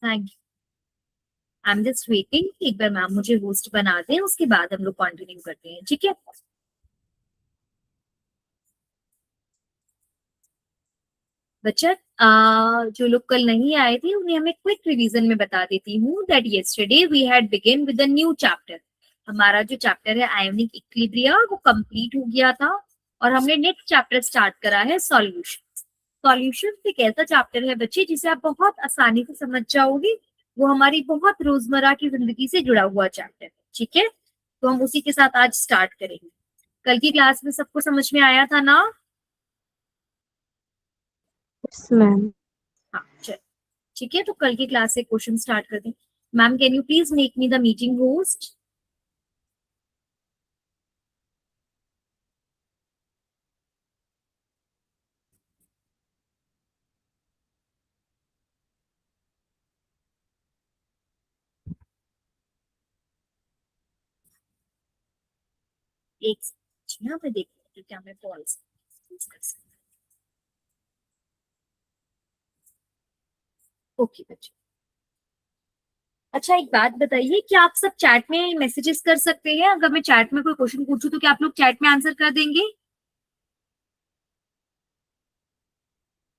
Thank you. I am just waiting, एक बार ma'am मुझे host बना दें, उसके बाद हम लोग कंटिन्यू करते हैं, ठीक है। बच्चा, जो लोग कल नहीं आए थे उन्हें हमें क्विक रिवीजन में बता देती हूँ that yesterday we had begin with a new chapter. हमारा जो चैप्टर है आयोनिक इक्विलिब्रिया वो कंप्लीट हो गया था और हमने नेक्स्ट चैप्टर स्टार्ट करा है सॉल्यूशन। सॉल्यूशन एक ऐसा चैप्टर है बच्चे जिसे आप बहुत आसानी से समझ जाओगे, वो हमारी बहुत रोजमर्रा की जिंदगी से जुड़ा हुआ चैप्टर है, ठीक है। तो हम उसी के साथ आज स्टार्ट करेंगे। कल की क्लास में सबको समझ में आया था ना? Yes ma'am. हाँ चल, ठीक है। तो कल की क्लास से क्वेश्चन स्टार्ट करते हैं। Ma'am can you please make me the meeting host? एक सेकंड, यहाँ पे देखिए क्या मैं कॉल्स कर सकती हूँ। ओके बच्चे, अच्छा एक बात बताइए, क्या आप सब चैट में मैसेजेस कर सकते हैं? अगर मैं चैट में कोई क्वेश्चन पूछूं तो क्या आप लोग चैट में आंसर कर देंगे?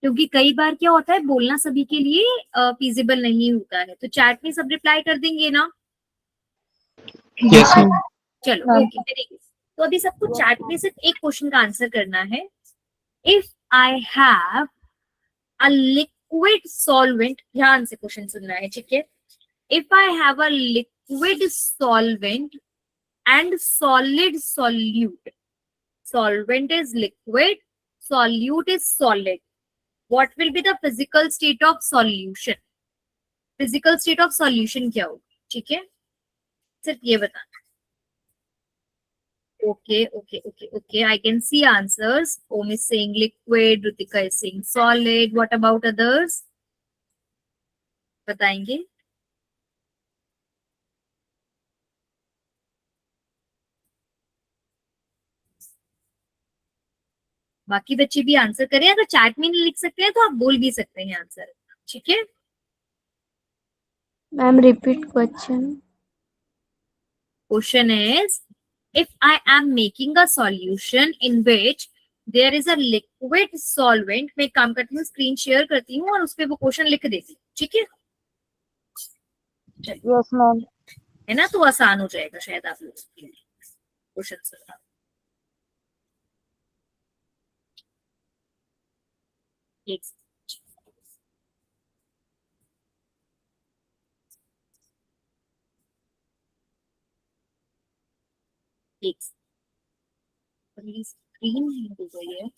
क्योंकि कई बार क्या होता है, बोलना सभी के लिए फीजिबल नहीं होता है, तो चैट में सब रिप्लाई कर देंगे ना? Yes ma'am. चलो ओके, वेरी गुड। तो अभी सबको चैट में सिर्फ एक क्वेश्चन का आंसर करना है। If I have a liquid solvent, ध्यान से क्वेश्चन सुनना है, ठीक है। If I have a liquid solvent and solid solute, solvent is liquid, solute is solid, what will be the physical state of solution? Physical state of solution क्या होगी, ठीक है, सिर्फ ये बताना। Okay okay okay okay, I can see answers. Om is saying liquid, Rutika is saying solid, what about others, बताएंगे? बाकी बच्चे भी आंसर करें, अगर चैट में नहीं लिख सकते हैं तो आप बोल भी सकते हैं आंसर, ठीक है। Ma'am repeat question. Question is, if I am making a solution in which there is a liquid solvent, मैं एक काम करती हूँ, स्क्रीन शेयर करती हूँ और उस पर वो क्वेश्चन लिख देती हूँ, ठीक है। Yes ma'am. है ना, तो आसान हो जाएगा शायद आप लोगों के लिए क्वेश्चन। एक एक स्क्रीन हो गई है।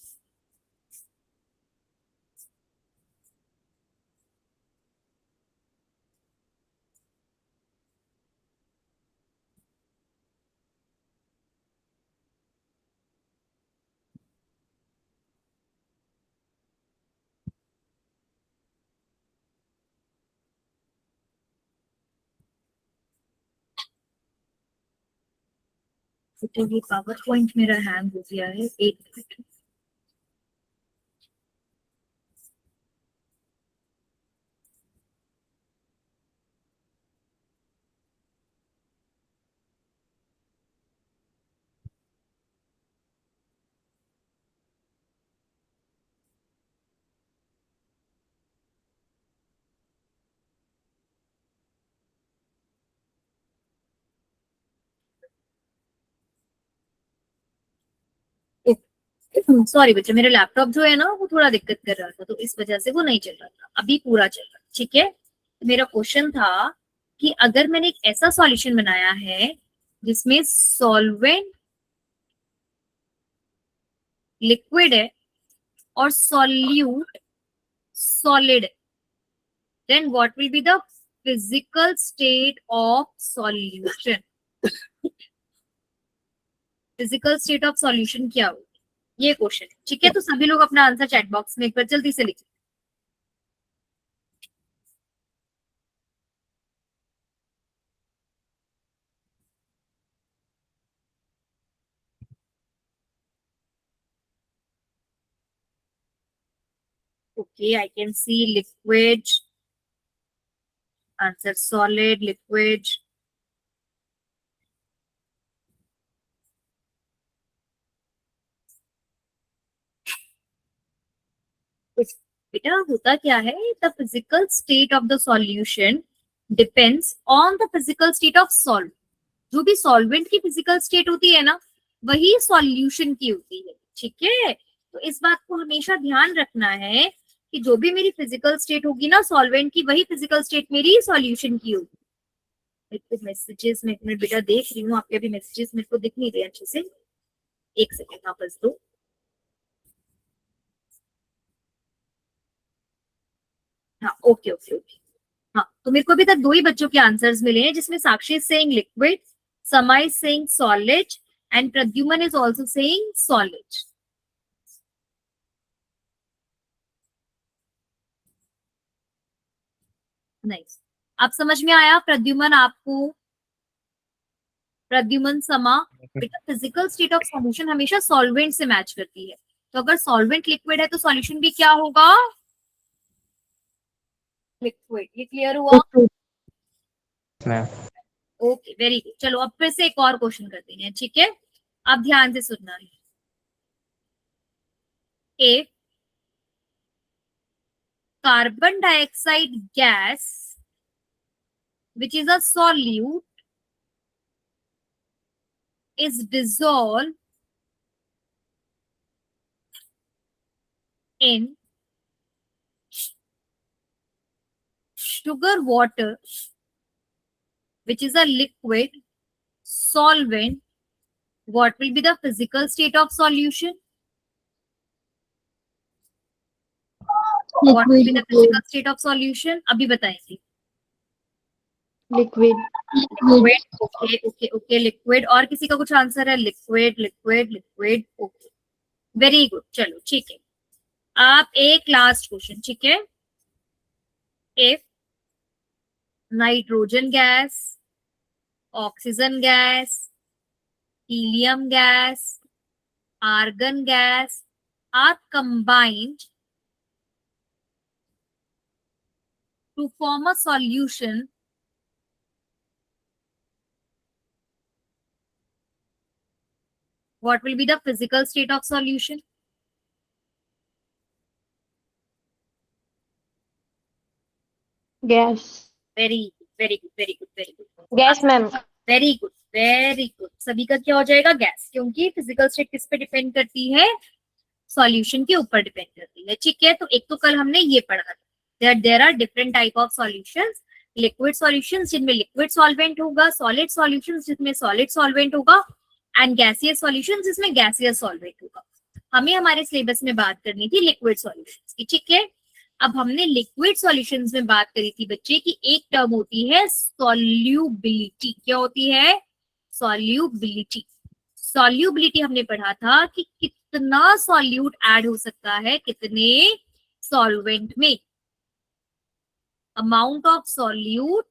तो ये पावर पॉइंट मेरा हैंग हो गया है, एक मिनट। सॉरी बच्चे, मेरा लैपटॉप जो है ना वो थोड़ा दिक्कत कर रहा था, तो इस वजह से वो नहीं चल रहा था, अभी पूरा चल रहा है, ठीक है। तो मेरा क्वेश्चन था कि अगर मैंने एक ऐसा सॉल्यूशन बनाया है जिसमें सॉल्वेंट लिक्विड है और solute solid, then what will be the physical state of solution? Physical state of solution क्या हो, ये क्वेश्चन है, ठीक है। तो सभी लोग अपना आंसर चैट बॉक्स में एक बार जल्दी से लिखिए। Okay, I can C liquid, Answer solid, liquid. बेटा होता क्या है, the physical state of the solution depends on the physical state of solve. जो भी सॉल्वेंट की फिजिकल स्टेट होती है ना, वही सॉल्यूशन की होती है। ठीक है, तो इस बात को हमेशा ध्यान रखना है कि जो भी मेरी फिजिकल स्टेट होगी ना सॉल्वेंट की, वही फिजिकल स्टेट मेरी सॉल्यूशन की होगी। मैसेजेस में एक मिनट बेटा देख रही हूँ, आपके अभी मैसेजेस मेरे को दिख नहीं रहे अच्छे से। एक सेकेंड वापस दो। हाँ ओके ओके ओके। हाँ, तो मेरे को अभी तक दो ही बच्चों के आंसर्स मिले हैं, जिसमें साक्षी इज सेइंग लिक्विड, समा is saying solid and Pradyuman is also saying solid. Nice, आप समझ में आया प्रद्युमन आपको? प्रद्युमन, समा, बेटा फिजिकल स्टेट ऑफ सॉल्यूशन हमेशा सॉल्वेंट से मैच करती है, तो अगर सॉल्वेंट लिक्विड है तो सॉल्यूशन भी क्या होगा? लिक्विड। ये क्लियर हुआ? Okay very good. चलो अब फिर से एक और क्वेश्चन करते हैं, ठीक है? आप ध्यान से सुनना है। If carbon dioxide gas, which is a solute, is dissolved in sugar water, which is a liquid solvent, what will be the physical state of solution? What will be the physical state of solution? अभी बताएंगे। Liquid. Liquid, okay okay okay, liquid. और किसी का कुछ answer है? Liquid liquid liquid, okay very good. चलो ठीक है, आप एक लास्ट क्वेश्चन, ठीक है? If nitrogen gas, oxygen gas, helium gas, argon gas are combined to form a solution, what will be the physical state of solution? Gas. Very very good very good very good. Gas ma'am. Very good very good. सभी का क्या हो जाएगा? Gas, क्योंकि physical state किस पे depend करती है? सॉल्यूशन के ऊपर डिपेंड करती है। ठीक है, तो एक तो कल हमने ये पढ़ा था, there are different type of solutions, liquid solutions जिनमें लिक्विड सॉल्वेंट होगा, सॉलिड सॉल्यूशंस जिसमें सॉलिड सॉल्वेंट होगा, एंड गैसियस सॉल्यूशंस जिसमें गैसियस सॉल्वेंट होगा। हमें हमारे सिलेबस में बात करनी थी लिक्विड सॉल्यूशंस की। ठीक है, अब हमने लिक्विड सॉल्यूशंस में बात करी थी बच्चे की एक टर्म होती है सॉल्युबिलिटी। क्या होती है? सॉल्युबिलिटी। सॉल्युबिलिटी हमने पढ़ा था कि कितना सॉल्यूट ऐड हो सकता है कितने सॉल्वेंट में, amount of solute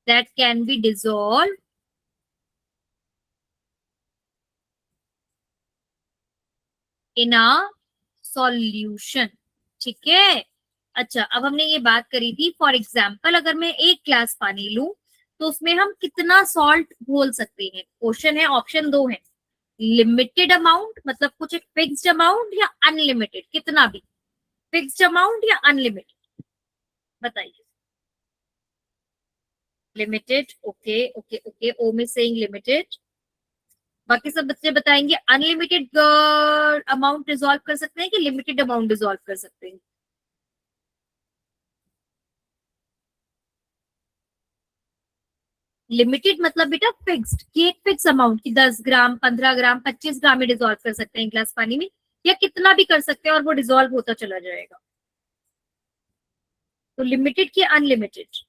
that can be dissolve in a solution. ठीक है, अच्छा अब हमने ये बात करी थी, फॉर एग्जाम्पल अगर मैं एक ग्लास पानी लूं तो उसमें हम कितना सॉल्ट घोल सकते हैं? क्वेश्चन है, ऑप्शन दो है, लिमिटेड अमाउंट मतलब कुछ एक फिक्स्ड अमाउंट, या अनलिमिटेड कितना भी, फिक्स्ड अमाउंट या अनलिमिटेड, बताइए। Limited, okay okay okay, Om is saying limited. बाकी सब बच्चे बताएंगे अनलिमिटेड अमाउंट डिसॉल्व कर सकते हैं कि लिमिटेड अमाउंट डिसॉल्व कर सकते हैं? लिमिटेड मतलब बेटा फिक्स्ड, कि एक फिक्स अमाउंट की 10 ग्राम 15 ग्राम 25 ग्राम में डिसॉल्व कर सकते हैं ग्लास पानी में, या कितना भी कर सकते हैं और वो डिसॉल्व होता चला जाएगा। तो लिमिटेड की unlimited?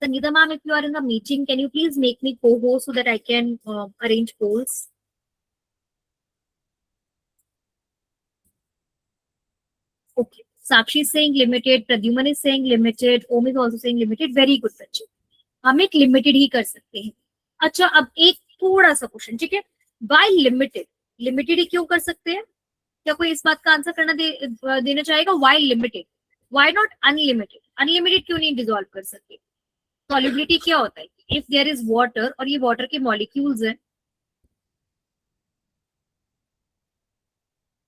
Sangeeta ma'am, if you are in the meeting, can you please make me co-host so that I can arrange polls? Okay. Sakshi is saying limited, Pradyuman is saying limited, Om is also saying limited. Very good, बच्चे. हम एक limited ही कर सकते हैं। अच्छा, अब एक थोड़ा सा क्वेश्चन, ठीक है, बाय लिमिटेड, लिमिटेड ही क्यों कर सकते हैं? क्या कोई इस बात का आंसर देना चाहेगा? Why limited, why not unlimited? Unlimited क्यों नहीं डिसॉल्व कर सकते? सॉल्युबिलिटी क्या होता है? इफ देयर इज वाटर, और ये वाटर के मॉलिक्यूल्स हैं,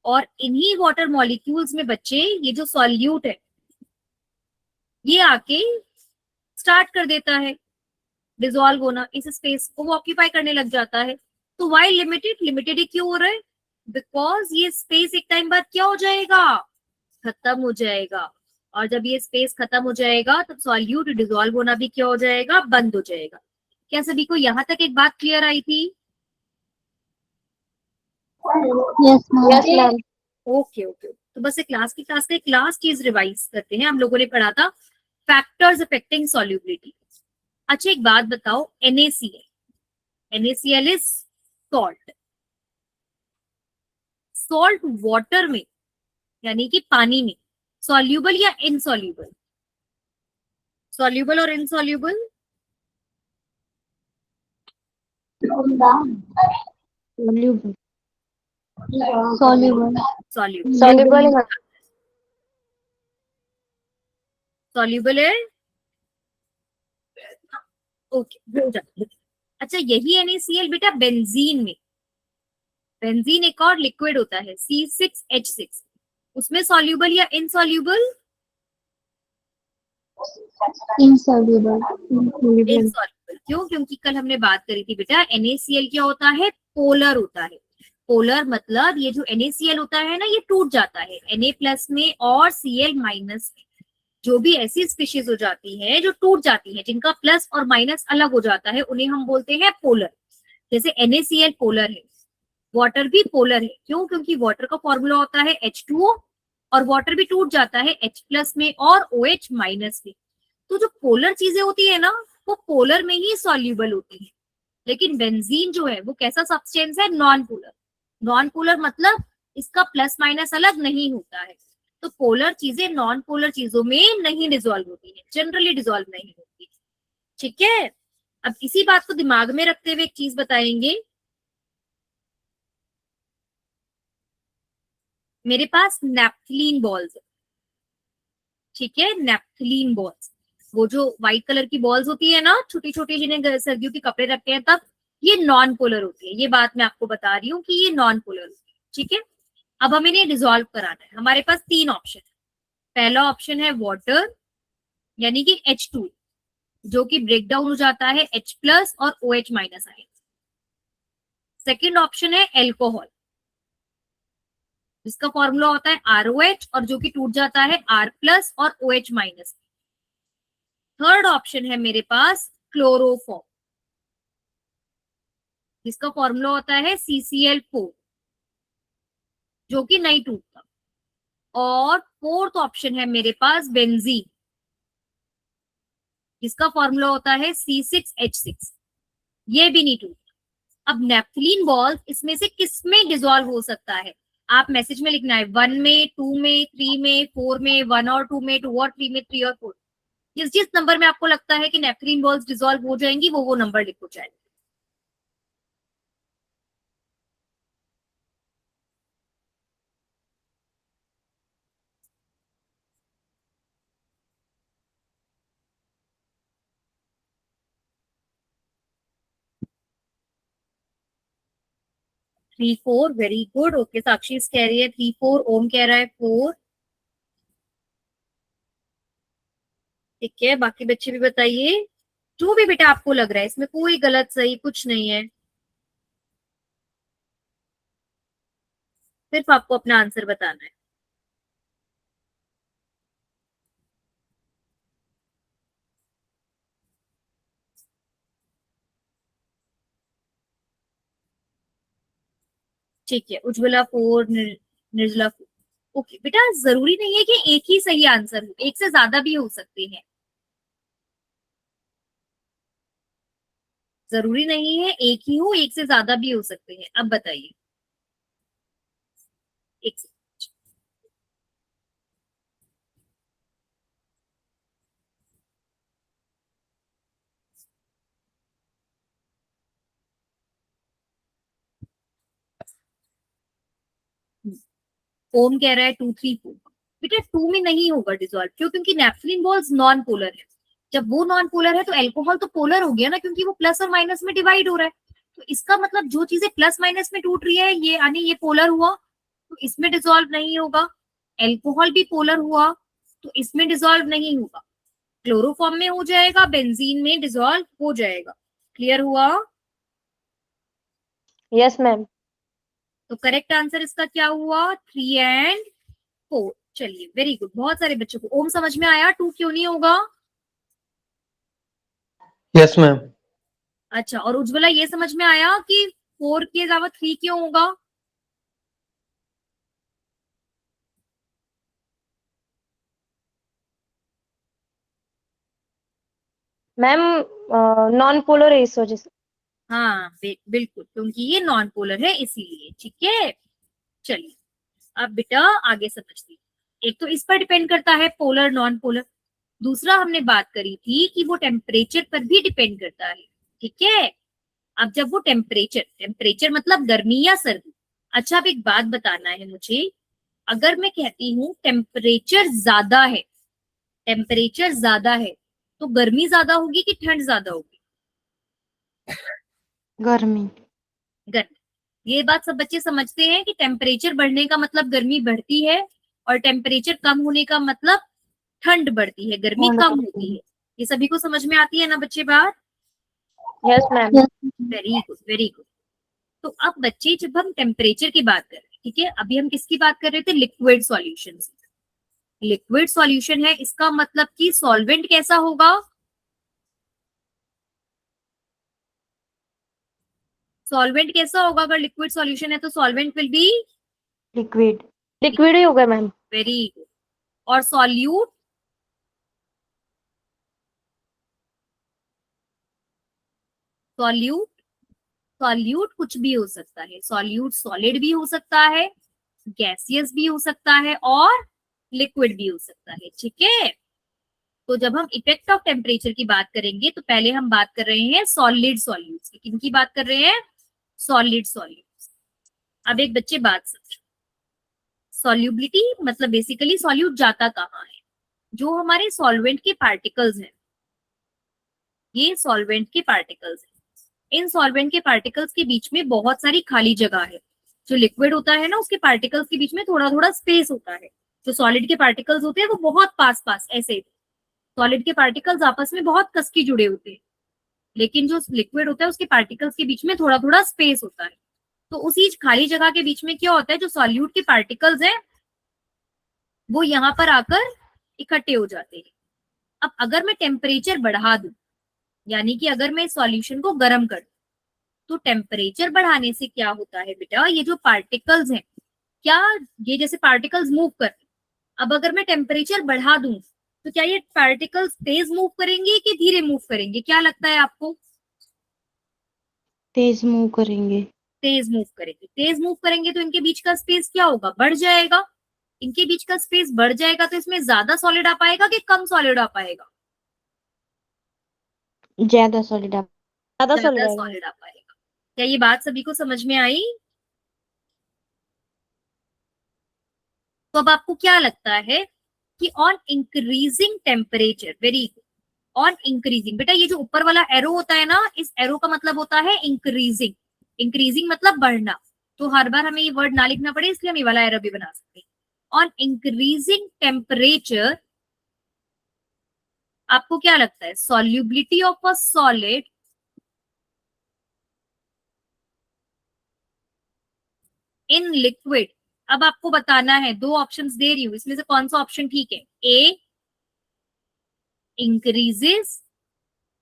और इन्हीं वाटर मॉलिक्यूल्स में बच्चे ये जो सॉल्यूट है ये आके स्टार्ट कर देता है डिसॉल्व होना, इस स्पेस को वो ऑक्यूपाई करने लग जाता है। तो वाई लिमिटेड, लिमिटेड ही क्यों हो रहा है? बिकॉज ये स्पेस एक टाइम बाद क्या हो जाएगा? खत्म हो जाएगा। और जब ये स्पेस खत्म हो जाएगा तब सॉल्यूट डिसॉल्व होना भी क्या हो जाएगा? बंद हो जाएगा। क्या सभी को यहां तक एक बात क्लियर आई थी? Yes, ma'am. ओके ओके, तो बस एक क्लास का एक लास्ट चीज रिवाइज करते हैं। हम लोगों ने पढ़ा था फैक्टर्स अफेक्टिंग सॉल्युबिलिटी। अच्छा, एक बात बताओ, NaCl, NaCl is salt, salt water में यानी कि पानी में सॉल्यूबल या इनसॉल्यूबल? सॉल्यूबल और insoluble? Soluble. Soluble. Soluble, Soluble. Soluble है। ओके, हो जाता है। अच्छा, यही NaCl बेटा बेंजीन में, बेंजीन एक और लिक्विड होता है C6H6, उसमें सॉल्यूबल या इनसॉल्यूबल? Insoluble. Insoluble. इनसॉल्यूबल क्यों? क्योंकि कल हमने बात करी थी बेटा, NaCl क्या होता है? पोलर होता है। पोलर मतलब ये जो NaCl होता है ना, ये टूट जाता है Na प्लस में और Cl माइनस में। जो भी ऐसी स्पीशीज हो जाती है जो टूट जाती है, जिनका प्लस और माइनस अलग हो जाता है, उन्हें हम बोलते हैं पोलर। जैसे NaCl पोलर है, वाटर भी पोलर है। क्यों? क्योंकि वाटर का फॉर्मूला होता है H2O, और वाटर भी टूट जाता है H प्लस में और OH माइनस में। तो जो पोलर चीजें होती है ना, वो पोलर में ही सॉल्यूबल होती है। लेकिन बेंजीन जो है वो कैसा सब्सटेंस है? Non polar. नॉन पोलर मतलब इसका प्लस माइनस अलग नहीं होता है। तो पोलर चीजें नॉन पोलर चीजों में नहीं डिसॉल्व होती है, जनरली डिसॉल्व नहीं होती। ठीक है, अब इसी बात को दिमाग में रखते हुए एक चीज बताएंगे। मेरे पास नैप्थलीन बॉल्स है, ठीक है, नैप्थलीन बॉल्स, वो जो व्हाइट कलर की बॉल्स होती है ना, छोटी छोटी, जिन्हें सर्दियों के कपड़े रखते हैं तब, ये नॉन पोलर होती है। ये बात मैं आपको बता रही हूँ कि ये नॉन पोलर होती है। ठीक है, अब हमें इन्हें डिसॉल्व कराना है। हमारे पास तीन ऑप्शन है। पहला ऑप्शन है वाटर, यानी कि H2, जो कि ब्रेक डाउन हो जाता है H प्लस और OH माइनस आए। सेकेंड ऑप्शन है एल्कोहल, जिसका फॉर्मूला होता है ROH, और जो कि टूट जाता है R प्लस और OH माइनस। थर्ड ऑप्शन है मेरे पास क्लोरोफॉर्म, जिसका फॉर्मूला होता है CCl4, जो कि नहीं टूटता। और फोर्थ ऑप्शन है मेरे पास बेंजीन, जिसका फॉर्मूला होता है C6H6, ये भी नहीं टूटता। अब नेप्थलीन बॉल इसमें से किस में डिसॉल्व हो सकता है? आप मैसेज में लिखना है 1 में, 2 में, 3 में, 4 में, 1 और 2 में, 2 और 3 में, 3 और 4। जिस जिस नंबर में आपको लगता है कि नेप्थलीन बॉल्स डिसॉल्व हो जाएंगी, वो नंबर लिखो चाहे। 3 4, वेरी गुड। ओके, साक्षी कह रही है 3 4, ओम कह रहा है 4। ठीक है, बाकी बच्चे भी बताइए, जो भी बेटा आपको लग रहा है, इसमें कोई गलत सही कुछ नहीं है, सिर्फ आपको अपना आंसर बताना है। ठीक है, उज्ज्वला 4, निर्जला 4। ओके बेटा, जरूरी नहीं है कि एक ही सही आंसर हो, एक से ज्यादा भी हो सकते हैं। जरूरी नहीं है एक ही हो, एक से ज्यादा भी हो सकते हैं। अब बताइए, एक से। ओम कह रहा है 2 3 4। बेटा 2 में नहीं होगा डिसॉल्व, क्यों? क्योंकि नेफ्थलीन बॉल्स नॉन पोलर है। जब वो नॉन पोलर है तो एल्कोहल तो पोलर हो गया ना, क्योंकि वो प्लस और माइनस में डिवाइड हो रहा है। तो इसका मतलब जो चीजें प्लस माइनस में टूट रही है, ये यानी ये पोलर हुआ, तो इसमें डिसॉल्व नहीं होगा। एल्कोहल भी पोलर हुआ, तो इसमें डिसॉल्व नहीं होगा। क्लोरोफॉर्म में हो जाएगा, बेंजीन में डिसॉल्व हो जाएगा। क्लियर हुआ? Yes ma'am. तो करेक्ट आंसर इसका क्या हुआ? 3 और 4। चलिए वेरी गुड, बहुत सारे बच्चों को ओम समझ में आया 2 क्यों नहीं होगा। Yes ma'am. अच्छा, और उज्ज्वला ये समझ में आया कि 4 के अलावा 3 क्यों होगा। मैम नॉन पोलर है इस वजह से। हाँ बिल्कुल, क्योंकि ये नॉन पोलर है इसीलिए। ठीक है, चलिए अब बेटा आगे समझती। एक तो इस पर डिपेंड करता है पोलर नॉन पोलर। दूसरा हमने बात करी थी कि वो टेम्परेचर पर भी डिपेंड करता है। ठीक है, अब जब वो टेम्परेचर टेम्परेचर मतलब गर्मी या सर्दी। अच्छा, अब एक बात बताना है मुझे, अगर मैं कहती हूँ टेम्परेचर ज्यादा है, टेम्परेचर ज्यादा है, तो गर्मी ज्यादा होगी कि ठंड ज्यादा होगी? गर्मी। गर्मी। ये बात सब बच्चे समझते हैं कि टेम्परेचर बढ़ने का मतलब गर्मी बढ़ती है, और टेम्परेचर कम होने का मतलब ठंड बढ़ती है, गर्मी ठंड कम बढ़ती होती है। है। ये सभी को समझ में आती है ना बच्चे बात? Yes ma'am. Yes. Very good very good. तो अब बच्चे जब हम टेम्परेचर की बात कर रहे हैं, ठीक है, अभी हम किसकी बात कर रहे थे? Liquid solution. लिक्विड सॉल्यूशन है, इसका मतलब कि सॉल्वेंट कैसा होगा? सॉल्वेंट कैसा होगा? अगर लिक्विड सॉल्यूशन है तो solvent will be liquid. Liquid ही होगा मैम। Very good. और सॉल्यूट? सॉल्यूट, सॉल्यूट कुछ भी हो सकता है। सॉल्यूट सॉलिड भी हो सकता है, गैसियस भी हो सकता है, और लिक्विड भी हो सकता है। ठीक है, तो जब हम इफेक्ट ऑफ टेम्परेचर की बात करेंगे तो पहले हम बात कर रहे हैं सॉलिड सॉल्यूट्स की। किनकी बात कर रहे हैं? Solid solutes. अब एक बच्चे बात समझो, सॉल्युबिलिटी मतलब बेसिकली सॉल्यूट जाता कहाँ है? जो हमारे सॉल्वेंट के पार्टिकल्स हैं, ये सॉल्वेंट के पार्टिकल्स हैं, इन सॉल्वेंट के पार्टिकल्स के बीच में बहुत सारी खाली जगह है। जो लिक्विड होता है ना, उसके पार्टिकल्स के बीच में थोड़ा थोड़ा स्पेस होता है। जो सॉलिड के पार्टिकल्स होते हैं वो बहुत पास पास ऐसे, सॉलिड के पार्टिकल्स आपस में बहुत कस के जुड़े होते हैं, लेकिन जो लिक्विड होता है उसके पार्टिकल्स के बीच में थोड़ा थोड़ा स्पेस होता है। तो उसी खाली जगह के बीच में क्या होता है, जो सॉल्यूट के पार्टिकल्स हैं वो यहाँ पर आकर इकट्ठे हो जाते हैं। अब अगर मैं टेम्परेचर बढ़ा दूं, यानी कि अगर मैं इस सॉल्यूशन को गर्म कर दूं, तो टेम्परेचर बढ़ाने से क्या होता है बेटा, ये जो पार्टिकल्स हैं, क्या ये जैसे पार्टिकल्स मूव कर रहे हैं, अब अगर मैं टेम्परेचर बढ़ा दूं तो क्या ये पार्टिकल्स तेज मूव करेंगे कि धीरे मूव करेंगे? क्या लगता है आपको? तेज मूव करेंगे। तेज मूव करेंगे। तेज मूव करेंगे तो इनके बीच का स्पेस क्या होगा? बढ़ जाएगा। इनके बीच का स्पेस बढ़ जाएगा तो इसमें ज्यादा सॉलिड आ पाएगा कि कम सॉलिड आ पाएगा? ज्यादा सॉलिड आप। ज्यादा सॉलिड ज्यादा आएगा। सॉलिड आ पाएगा। क्या ये बात सभी को समझ में आई? तो अब आपको क्या लगता है कि on increasing temperature, very on increasing, बेटा ये जो ऊपर वाला एरो होता है ना, इस एरो का मतलब होता है इंक्रीजिंग। इंक्रीजिंग मतलब बढ़ना। तो हर बार हमें ये वर्ड ना लिखना पड़े इसलिए हम ये वाला एरो भी बना सकते हैं। ऑन इंक्रीजिंग टेम्परेचर, आपको क्या लगता है solubility of a solid in liquid? अब आपको बताना है, दो ऑप्शंस दे रही हूं, इसमें से कौन सा ऑप्शन ठीक है? ए इंक्रीजेस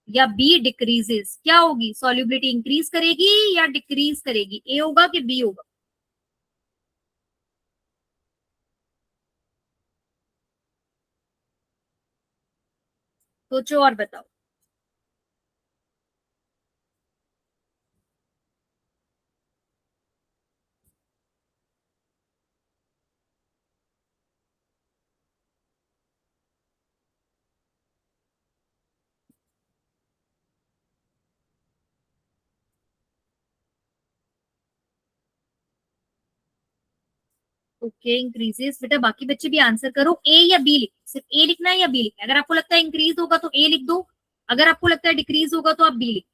या बी डिक्रीजेस? क्या होगी सॉल्युबिलिटी, इंक्रीज करेगी या डिक्रीज करेगी? ए होगा कि बी होगा? सोचो और बताओ। Okay increases. बेटा बाकी बच्चे भी आंसर करो, ए या बी लिख, सिर्फ ए लिखना है या बी लिखना है? अगर आपको लगता है इंक्रीज होगा तो ए लिख दो, अगर आपको लगता है डिक्रीज होगा तो आप बी लिख।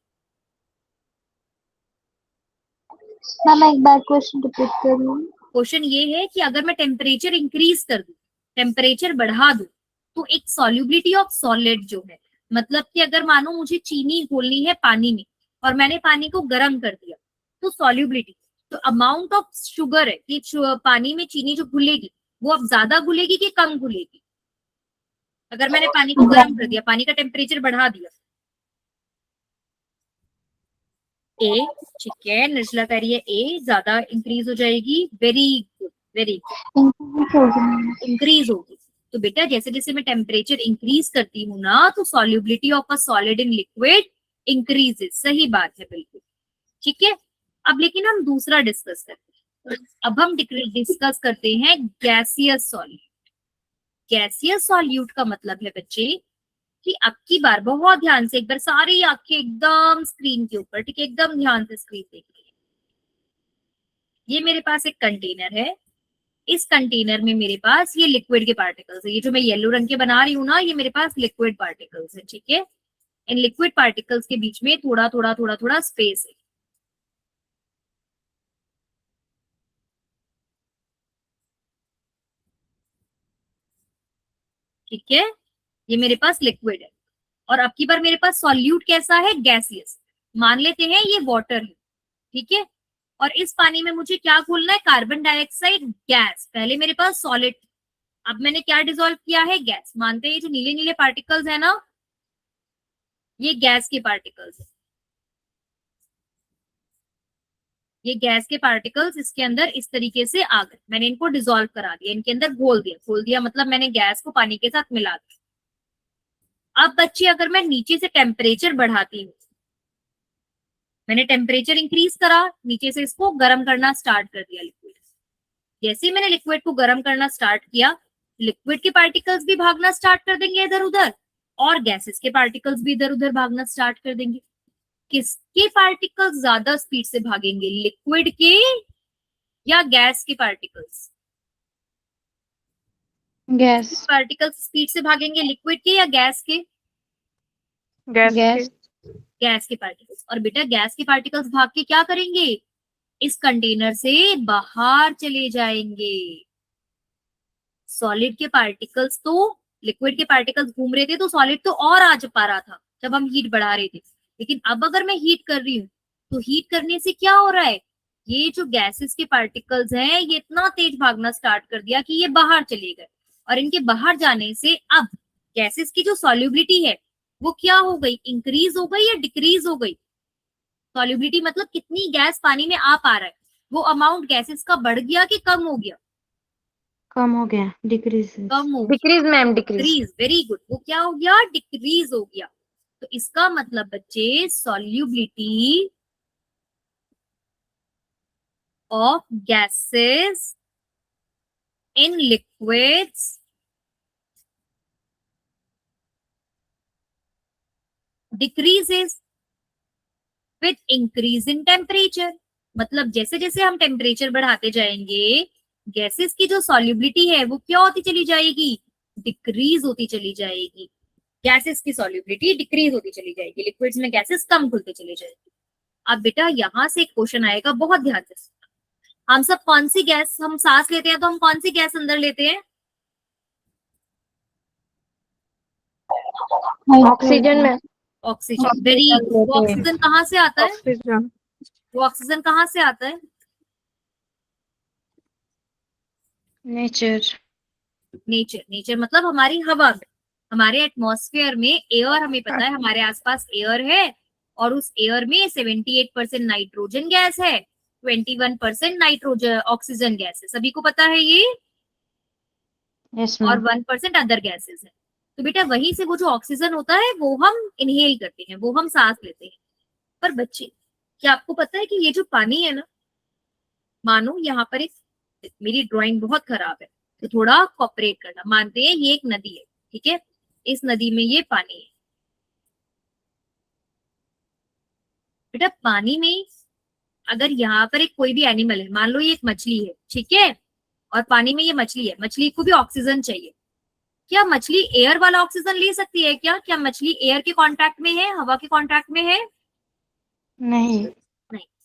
मैम एक बार क्वेश्चन रिपीट करिए। क्वेश्चन ये है कि अगर मैं टेम्परेचर इंक्रीज कर दूं, टेम्परेचर बढ़ा दूं, तो एक सॉल्युबिलिटी ऑफ सॉलिड जो है, मतलब कि अगर मानो मुझे चीनी घोलनी है पानी में और मैंने पानी को गर्म कर दिया, तो सॉल्युबिलिटी, तो अमाउंट ऑफ शुगर है कि पानी में चीनी जो घुलेगी वो अब ज्यादा घुलेगी कि कम घुलेगी? अगर मैंने पानी को गर्म कर दिया, पानी का टेम्परेचर बढ़ा दिया। ए, ठीक है निर्जला कह रही है ए ज्यादा इंक्रीज हो जाएगी, very good very good, increase होगी। तो बेटा जैसे जैसे मैं टेम्परेचर इंक्रीज करती हूँ ना, तो solubility of a solid in liquid increases, सही बात है बिल्कुल, ठीक है। अब लेकिन हम दूसरा डिस्कस करते हैं, अब हम डिस्कस करते हैं गैसियस सॉल्यूट। गैसियस सॉल्यूट का मतलब है बच्चे कि अब की बार बहुत ध्यान से, एक बार सारी आंखें एकदम स्क्रीन के ऊपर, ठीक है, एकदम ध्यान से स्क्रीन देखिए। ये मेरे पास एक कंटेनर है, इस कंटेनर में मेरे पास ये लिक्विड के पार्टिकल्स है, ये जो मैं येलो रंग के बना रही हूँ ना, ये मेरे पास लिक्विड पार्टिकल्स है, ठीक है। इन लिक्विड पार्टिकल्स के बीच में थोड़ा थोड़ा थोड़ा थोड़ा स्पेस है, ठीक है। ये मेरे पास लिक्विड है और अब की बार मेरे पास सॉल्यूट कैसा है, गैसियस। मान लेते हैं ये वाटर है, ठीक है। और इस पानी में मुझे क्या घोलना है, कार्बन डाइऑक्साइड गैस। पहले मेरे पास सॉलिड, अब मैंने क्या डिसॉल्व किया है, गैस। मानते हैं ये जो नीले नीले पार्टिकल्स है ना, ये गैस के पार्टिकल्स है, ये गैस के पार्टिकल्स इसके अंदर इस तरीके से आ गए, मैंने इनको डिसॉल्व करा दिया, इनके अंदर घोल दिया। घोल दिया मतलब मैंने गैस को पानी के साथ मिला दिया। अब बच्चे अगर मैं नीचे से टेम्परेचर बढ़ाती हूँ, मैंने टेम्परेचर इंक्रीज करा, नीचे से इसको गर्म करना स्टार्ट कर दिया लिक्विड। जैसे ही मैंने लिक्विड को गर्म करना स्टार्ट किया, लिक्विड के पार्टिकल्स भी भागना स्टार्ट कर देंगे इधर उधर, और गैसेस के पार्टिकल्स भी इधर उधर भागना स्टार्ट कर देंगे। किसके पार्टिकल्स ज्यादा स्पीड से भागेंगे, लिक्विड के या गैस के पार्टिकल्स? गैस। पार्टिकल्स स्पीड से भागेंगे, लिक्विड के या गैस के? गैस। गैस के पार्टिकल्स। और बेटा गैस के पार्टिकल्स भाग के क्या करेंगे, इस कंटेनर से बाहर चले जाएंगे। सॉलिड के पार्टिकल्स तो, लिक्विड के पार्टिकल्स घूम रहे थे तो सॉलिड तो और आ पा रहा था जब हम हीट बढ़ा रहे थे, लेकिन अब अगर मैं हीट कर रही हूँ तो हीट करने से क्या हो रहा है, ये जो गैसेस के पार्टिकल्स हैं ये इतना तेज भागना स्टार्ट कर दिया कि ये बाहर चले गए। और इनके बाहर जाने से अब गैसेस की जो सॉल्युबिलिटी है वो क्या हो गई, इंक्रीज हो गई या डिक्रीज हो गई? सॉल्युबिलिटी मतलब कितनी गैस पानी में आ पा रहा है, वो अमाउंट गैसेस का बढ़ गया कि कम हो गया? कम हो गया, डिक्रीज। कम हो गया, decrease ma'am, decrease. Decrease, very good. वो क्या हो गया, डिक्रीज हो गया। तो इसका मतलब बच्चे solubility of gases in liquids decreases with increase in temperature. मतलब जैसे जैसे हम टेम्परेचर बढ़ाते जाएंगे, गैसेस की जो सॉल्युबिलिटी है वो क्या होती चली जाएगी, डिक्रीज होती चली जाएगी। गैसेस की सॉल्युबिलिटी डिक्रीज होती चली जाएगी, लिक्विड्स में गैसेस कम खुलते चले जाएंगे। अब बेटा यहां से एक क्वेश्चन आएगा, बहुत ध्यान से सुनना। हम सब कौन सी गैस, हम सांस लेते हैं तो हम कौन सी गैस अंदर लेते हैं? ऑक्सीजन में। Oxygen, very good. वो ऑक्सीजन कहाँ से आता है, ऑक्सीजन। वो ऑक्सीजन कहाँ से आता है? नेचर। नेचर। नेचर मतलब हमारी हवा में, हमारे एटमॉस्फेयर में एयर, हमें पता है हमारे आसपास एयर है, और उस एयर में 78% नाइट्रोजन गैस है, 21% नाइट्रोजन ऑक्सीजन गैस है, सभी को पता है ये। यस और मैम। 1% अदर गैसेस है। तो बेटा वहीं से वो जो ऑक्सीजन होता है वो हम इनहेल करते हैं, वो हम सांस लेते हैं। पर बच्चे क्या आपको पता है कि ये जो पानी है ना, मानो यहाँ पर एक, मेरी ड्राइंग बहुत खराब है तो थोड़ा कॉपरेट करना, मानते हैं ये एक नदी है, ठीक है, इस नदी में ये पानी है। बेटा पानी में अगर यहाँ पर एक कोई भी एनिमल है, मान लो ये एक मछली है, ठीक है, और पानी में ये मछली है, मछली को भी ऑक्सीजन चाहिए। क्या मछली एयर वाला ऑक्सीजन ले सकती है क्या? क्या मछली एयर के कांटेक्ट में है, हवा के कांटेक्ट में है? नहीं।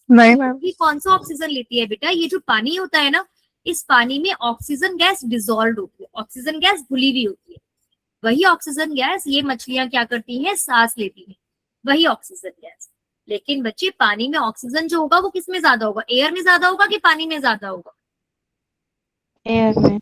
नहीं मैम। ये कौन सा ऑक्सीजन लेती है बेटा? ये जो पानी होता है ना, इस पानी में ऑक्सीजन गैस डिसॉल्व होती है, ऑक्सीजन गैस घुली हुई होती है। वही ऑक्सीजन गैस ये मछलियां क्या करती हैं, सांस लेती हैं, वही ऑक्सीजन गैस। लेकिन बच्चे पानी में ऑक्सीजन जो होगा वो किसमें ज्यादा होगा? एयर में ज्यादा होगा कि पानी में ज्यादा होगा? एयर में।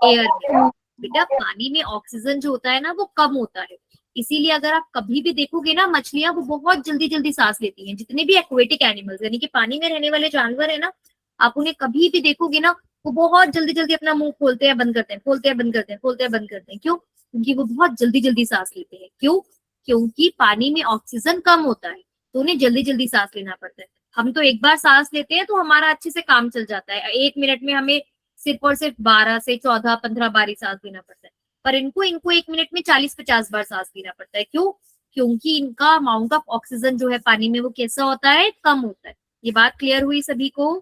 एयर में। बेटा पानी में ऑक्सीजन जो होता है ना वो कम होता है, इसीलिए अगर आप कभी भी देखोगे ना, मछलियां वो बहुत जल्दी जल्दी सांस लेती हैं। जितने भी एक्वेटिक एनिमल्स यानी कि पानी में रहने वाले जानवर है ना, आप उन्हें कभी भी देखोगे ना, वो बहुत जल्दी जल्दी अपना मुंह खोलते हैं बंद करते हैं, खोलते हैं बंद करते हैं, खोलते हैं बंद करते हैं। क्यों? क्योंकि वो बहुत जल्दी जल्दी सांस लेते हैं। क्यों? क्योंकि पानी में ऑक्सीजन कम होता है, तो उन्हें जल्दी जल्दी सांस लेना पड़ता है। हम तो एक बार सांस लेते हैं तो हमारा अच्छे से काम चल जाता है, 1 मिनट में हमें सिर्फ और सिर्फ 12 से 14 15 बार ही सांस लेना पड़ता है। पर इनको 1 मिनट में 40-50 बार सांस लेना पड़ता है। क्यों? क्योंकि इनका अमाउंट ऑफ ऑक्सीजन जो है पानी में वो कैसा होता है, कम होता है। ये बात क्लियर हुई सभी को?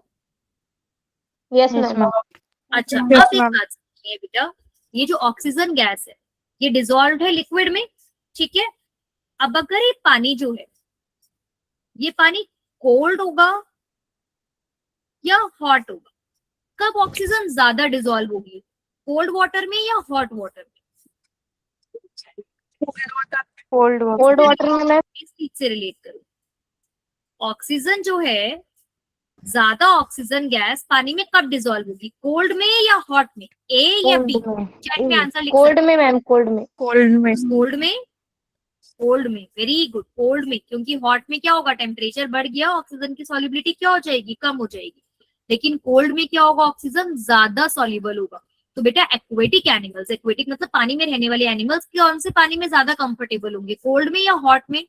Yes yes ma'am. मैम। अच्छा, Yes, अब एक ma'am. बात सुनिए बेटा, ये जो ऑक्सीजन गैस है ये डिजोल्व है लिक्विड में, ठीक है। अब अगर ये पानी जो है, ये पानी कोल्ड होगा या हॉट होगा? कब ऑक्सीजन ज्यादा डिजोल्व होगी, कोल्ड वाटर में या हॉट वाटर में? कोल्ड कोल्ड वाटर में मैम। इस चीज से रिलेट करो। ऑक्सीजन जो है, ज्यादा ऑक्सीजन गैस पानी में कब डिजोल्व होगी, कोल्ड में या हॉट में? ए या बी? चैट में आंसर लिख कोल्ड में मैम, कोल्ड में। कोल्ड में। कोल्ड में। कोल्ड में, वेरी गुड, कोल्ड में। क्योंकि हॉट में क्या होगा, टेम्परेचर बढ़ गया, ऑक्सीजन की सॉल्युबिलिटी क्या हो जाएगी, कम हो जाएगी। लेकिन कोल्ड में क्या होगा, ऑक्सीजन ज्यादा सॉल्युबल होगा। तो बेटा एक्वेटिक एनिमल्स, एक्वेटिक मतलब पानी में रहने वाले एनिमल्स, कौन से पानी में ज्यादा कंफर्टेबल होंगे, कोल्ड में या हॉट में?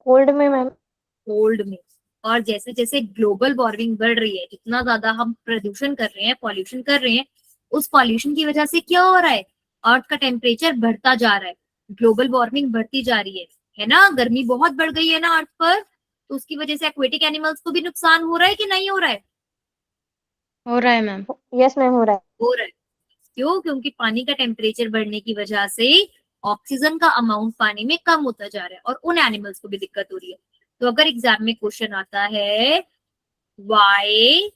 कोल्ड में मैम। कोल्ड में। और जैसे जैसे ग्लोबल वार्मिंग बढ़ रही है, जितना ज्यादा हम प्रदूषण कर रहे हैं, पॉल्यूशन कर रहे हैं, उस पॉल्यूशन की वजह से क्या हो रहा है, अर्थ का टेम्परेचर बढ़ता जा रहा है, ग्लोबल वार्मिंग बढ़ती जा रही है ना, गर्मी बहुत बढ़ गई है ना अर्थ पर। तो उसकी वजह से एक्वेटिक एनिमल्स को भी नुकसान हो रहा है कि नहीं हो रहा है? हो रहा है मैम। यस मैम, हो रहा है। हो रहा है। क्यों? क्योंकि पानी का टेम्परेचर बढ़ने की वजह से ऑक्सीजन का अमाउंट पानी में कम होता जा रहा है और उन एनिमल्स को भी दिक्कत हो रही है। तो अगर एग्जाम में क्वेश्चन आता है, why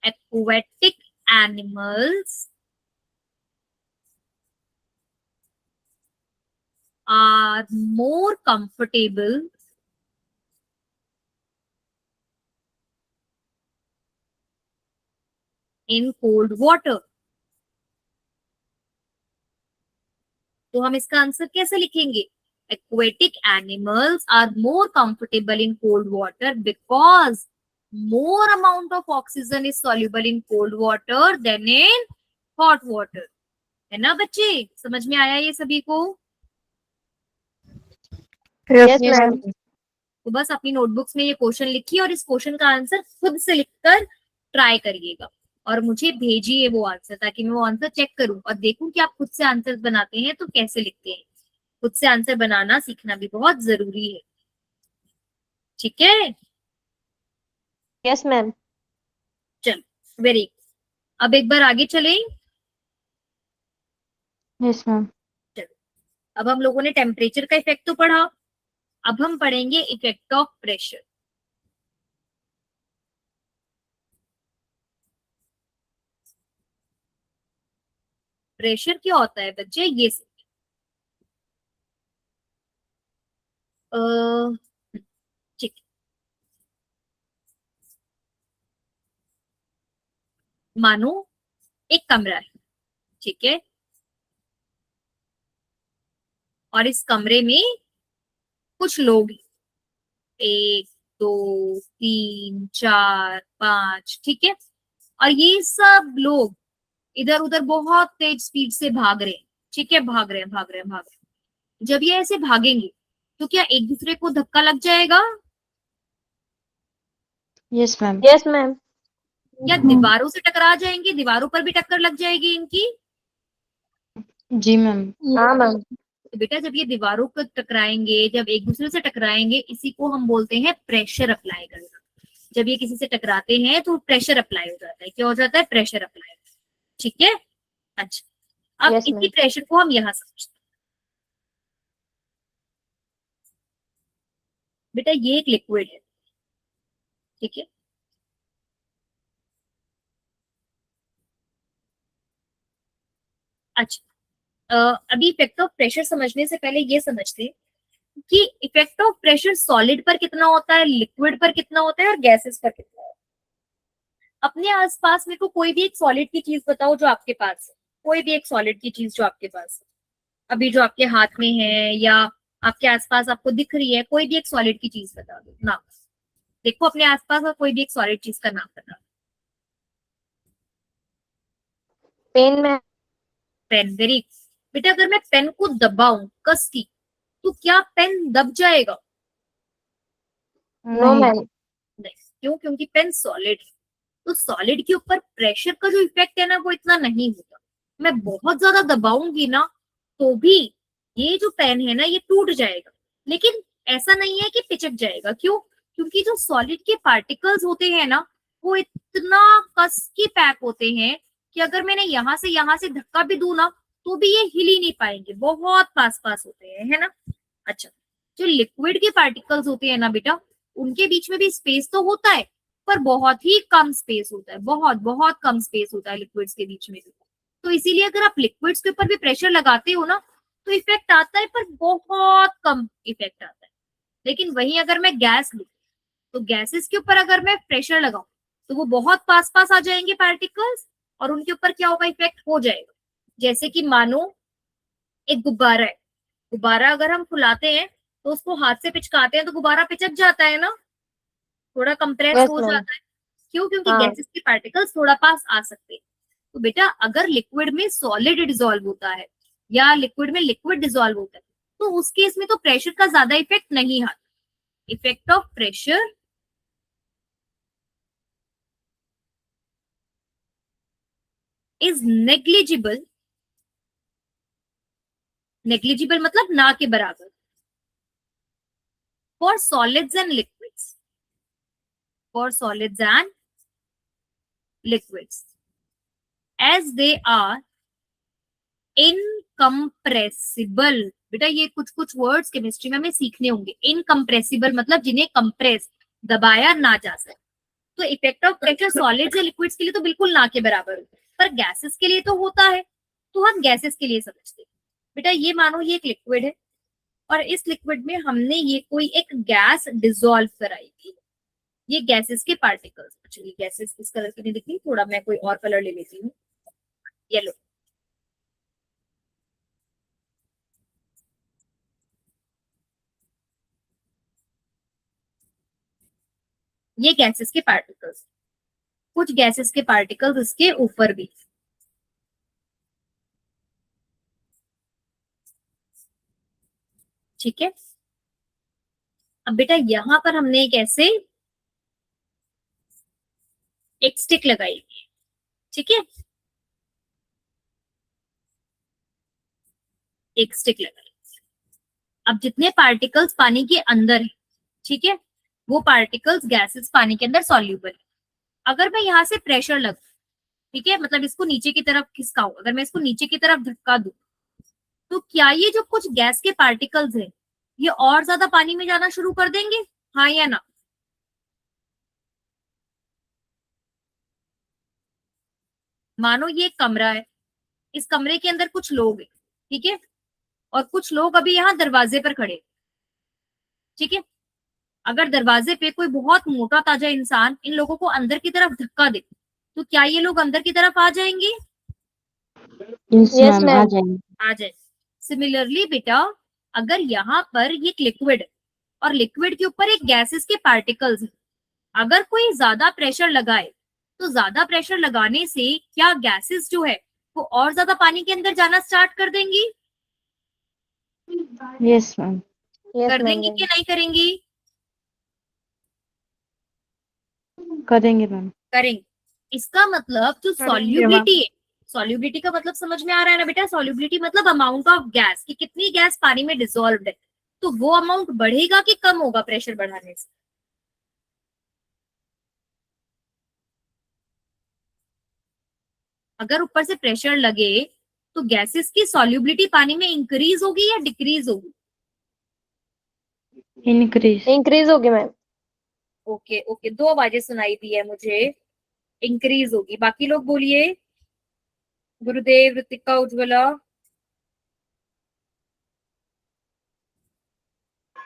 aquatic animals are more comfortable in cold water, तो हम इसका आंसर कैसे लिखेंगे? Aquatic animals are more comfortable in cold water because more amount of oxygen is soluble in cold water than in hot water। है ना बच्चे, समझ में आया ये सभी को? Yes ma'am. तो बस अपनी नोटबुक्स में ये क्वेश्चन लिखिए और इस क्वेश्चन का आंसर खुद से लिखकर ट्राई करिएगा और मुझे भेजिए वो आंसर, ताकि मैं वो आंसर चेक करूं और देखूं कि आप खुद से आंसर बनाते हैं तो कैसे लिखते हैं। खुद से आंसर बनाना सीखना भी बहुत जरूरी है, ठीक है? Yes ma'am. चलो वेरी गुड। अब एक बार आगे चलें। Yes ma'am. अब हम लोगों ने टेम्परेचर का इफेक्ट तो पढ़ा, अब हम पढ़ेंगे इफेक्ट ऑफ प्रेशर। प्रेशर क्या होता है बच्चे, ये ठीक है। मानो एक कमरा है, ठीक है, और इस कमरे में कुछ लोग हैं, 1 2 3 4 5, ठीक है, और ये सब लोग इधर उधर बहुत तेज स्पीड से भाग रहे हैं, ठीक है, भाग रहे हैं भाग रहे हैं भाग रहे हैं। जब ये ऐसे भागेंगे तो क्या एक दूसरे को धक्का लग जाएगा? Yes ma'am. Yes ma'am. या दीवारों से टकरा जाएंगे, दीवारों पर भी टक्कर लग जाएगी इनकी? जी मैम। हाँ मैम। तो बेटा जब ये दीवारों को टकराएंगे, जब एक दूसरे से टकराएंगे, इसी को हम बोलते हैं प्रेशर अप्लाई करना। जब ये किसी से टकराते हैं तो प्रेशर अप्लाई हो जाता है। क्या हो जाता है? Pressure apply. ठीक है, अच्छा अब Yes, इसी ma'am. प्रेशर को हम यहाँ समझते हैं। बेटा ये एक लिक्विड है, ठीक है, अच्छा अभी इफेक्ट ऑफ प्रेशर समझने से पहले ये समझते हैं कि इफेक्ट ऑफ प्रेशर सॉलिड पर कितना होता है, लिक्विड पर कितना होता है और गैसेस पर कितना होता है। अपने आसपास में को कोई भी एक सॉलिड की चीज बताओ जो आपके पास है, कोई भी एक सॉलिड की चीज जो आपके पास है, अभी जो आपके हाथ में है या आपके आसपास आपको दिख रही है, कोई भी एक सॉलिड की चीज बता दो नाम। देखो अपने आसपास का कोई भी एक सॉलिड चीज का नाम बता दो। Pen, ma'am. Pen, very. बेटा अगर मैं पेन को दबाऊं कस की, तो क्या पेन दब जाएगा? No, नहीं। ma'am. नहीं, क्यों? क्योंकि पेन सॉलिड है। तो सॉलिड के ऊपर प्रेशर का जो इफेक्ट है ना वो इतना नहीं होता। मैं बहुत ज्यादा दबाऊंगी ना तो भी ये जो पेन है ना ये टूट जाएगा, लेकिन ऐसा नहीं है कि पिचक जाएगा। क्यों? क्योंकि जो सॉलिड के पार्टिकल्स होते हैं ना वो इतना कस के पैक होते हैं कि अगर मैंने यहाँ से धक्का भी दूं ना तो भी ये हिल ही नहीं पाएंगे, बहुत पास पास होते हैं, है ना। अच्छा, जो लिक्विड के पार्टिकल्स होते हैं ना बेटा, उनके बीच में भी स्पेस तो होता है पर बहुत ही कम स्पेस होता है, बहुत बहुत कम स्पेस होता है लिक्विड्स के बीच में भी। तो इसीलिए अगर आप लिक्विड्स के ऊपर भी प्रेशर लगाते हो ना तो इफेक्ट आता है पर बहुत कम इफेक्ट आता है। लेकिन वहीं अगर मैं गैस लूं तो गैसेस के ऊपर अगर मैं प्रेशर लगाऊं तो वो बहुत पास पास आ जाएंगे पार्टिकल्स और उनके ऊपर क्या होगा? इफेक्ट हो जाएगा। जैसे कि मानो एक गुब्बारा है, गुब्बारा अगर हम फुलाते हैं तो उसको हाथ से पिचकाते हैं तो गुब्बारा पिचक जाता है ना, थोड़ा कंप्रेस Yes, हो ma'am. जाता है। क्यों? क्योंकि हाँ. गैसेस के पार्टिकल्स थोड़ा पास आ सकते हैं। तो बेटा अगर लिक्विड में सॉलिड डिसॉल्व होता है या लिक्विड में लिक्विड डिसॉल्व होता है तो उस केस में तो प्रेशर का ज्यादा इफेक्ट नहीं आता। Effect of pressure is negligible, negligible मतलब ना के बराबर, for solids and liquids, for solids and liquids as they are incompressible. बेटा ये कुछ कुछ वर्ड्स केमिस्ट्री में हमें सीखने होंगे। इनकम्प्रेसिबल मतलब जिन्हें कंप्रेस दबाया ना जा सके। तो इफेक्ट ऑफ प्रेशर सॉलिड्स या लिक्विड्स के लिए तो बिल्कुल ना के बराबर होता है, पर गैसेस के लिए तो होता है। तो हम गैसेस के लिए समझते हैं। बेटा ये मानो ये एक लिक्विड है और इस लिक्विड में हमने ये कोई एक गैस डिसॉल्व कराई थी। ये गैसेस के पार्टिकल्स, एक्चुअली गैसेस इस कलर की नहीं दिख रही, थोड़ा मैं कोई और कलर ले लेती हूँ, येलो। ये गैसेस के पार्टिकल्स, कुछ गैसेस के पार्टिकल्स इसके ऊपर भी, ठीक है। अब बेटा यहां पर हमने एक ऐसे एक स्टिक लगाई, ठीक है, एक स्टिक लगाई। अब जितने पार्टिकल्स पानी के अंदर है, ठीक है, वो पार्टिकल्स गैसेस पानी के अंदर सॉल्यूबल है। अगर मैं यहाँ से प्रेशर लगा, ठीक है, मतलब इसको नीचे की तरफ खिसकाऊं, अगर मैं इसको नीचे की तरफ धक्का दूं तो क्या ये जो कुछ गैस के पार्टिकल्स है ये और ज्यादा पानी में जाना शुरू कर देंगे, हाँ या ना? मानो ये एक कमरा है, इस कमरे के अंदर कुछ लोग हैं, ठीक है, और कुछ लोग अभी यहाँ दरवाजे पर खड़े, ठीक है। अगर दरवाजे पे कोई बहुत मोटा ताजा इंसान इन लोगों को अंदर की तरफ धक्का दे तो क्या ये लोग अंदर की तरफ आ जाएंगे? यस Yes, मैम, आ ma'am. जाएंगे। आ जाए। सिमिलरली बेटा अगर यहाँ पर ये लिक्विड और लिक्विड के ऊपर एक गैसेस के पार्टिकल्स है, अगर कोई ज्यादा प्रेशर लगाए तो ज्यादा प्रेशर लगाने से क्या गैसेस जो है वो और ज्यादा पानी के अंदर जाना स्टार्ट कर देंगी? Yes ma'am. Yes, कर ma'am. देंगी कि नहीं करेंगी? करेंगे मैम। करेंगे। इसका मतलब जो सॉल्युबिलिटी है, सॉल्युबिलिटी का मतलब समझ में आ रहा है ना बेटा? सॉल्युबिलिटी मतलब अमाउंट ऑफ गैस, कि कितनी गैस पानी में डिसॉल्व है, तो वो अमाउंट बढ़ेगा कि कम होगा प्रेशर बढ़ाने से? अगर ऊपर से प्रेशर लगे तो गैसेस की सॉल्युबिलिटी पानी में इंक्रीज होगी या डिक्रीज होगी? increase, इंक्रीज होगी मैम। ओके ओके, दो आवाजें सुनाई दी है मुझे, इंक्रीज होगी। बाकी लोग बोलिए, गुरुदेव, ऋतिका, उज्ज्वला।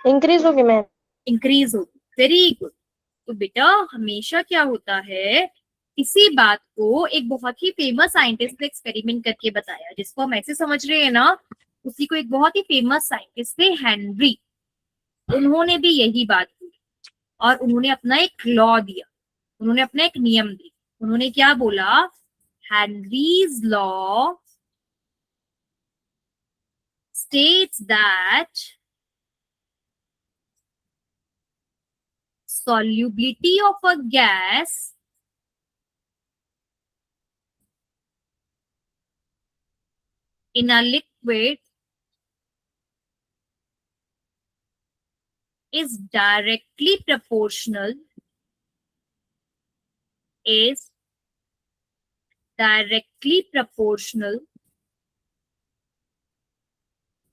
इंक्रीज होगी मैम। इंक्रीज होगी, वेरी गुड। तो बेटा हमेशा क्या होता है, इसी बात को एक बहुत ही फेमस साइंटिस्ट ने एक्सपेरिमेंट करके बताया, जिसको हम ऐसे समझ रहे हैं ना, उसी को एक बहुत ही फेमस साइंटिस्ट थे हेनरी, उन्होंने भी यही बात की और उन्होंने अपना एक लॉ दिया, उन्होंने अपना एक नियम दिया। उन्होंने क्या बोला, Henry's law states that solubility of a gas in a liquid is directly proportional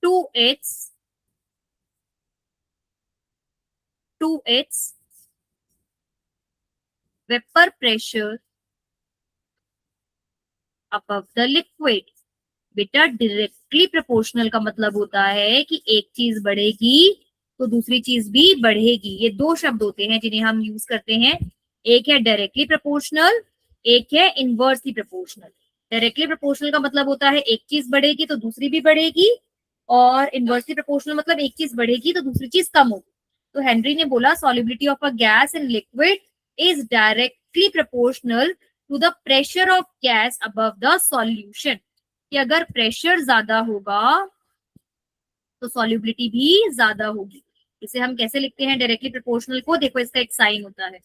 to its vapor pressure above the liquid। बेटा डायरेक्टली प्रोपोर्शनल का मतलब होता है कि एक चीज बढ़ेगी तो दूसरी चीज भी बढ़ेगी। ये दो शब्द होते हैं जिन्हें हम यूज करते हैं, एक है डायरेक्टली प्रोपोर्शनल, एक है इनवर्सली प्रोपोर्शनल। डायरेक्टली प्रोपोर्शनल का मतलब होता है एक चीज बढ़ेगी तो दूसरी भी बढ़ेगी, और इनवर्सली प्रोपोर्शनल मतलब एक चीज बढ़ेगी तो दूसरी चीज कम होगी। तो हेनरी ने बोला solubility of a gas in liquid is directly proportional to the pressure of gas above the solution, कि अगर प्रेशर ज्यादा होगा तो सॉल्युबिलिटी भी ज्यादा होगी। इसे हम कैसे लिखते हैं डायरेक्टली प्रोपोर्शनल को, देखो इसका एक साइन होता है,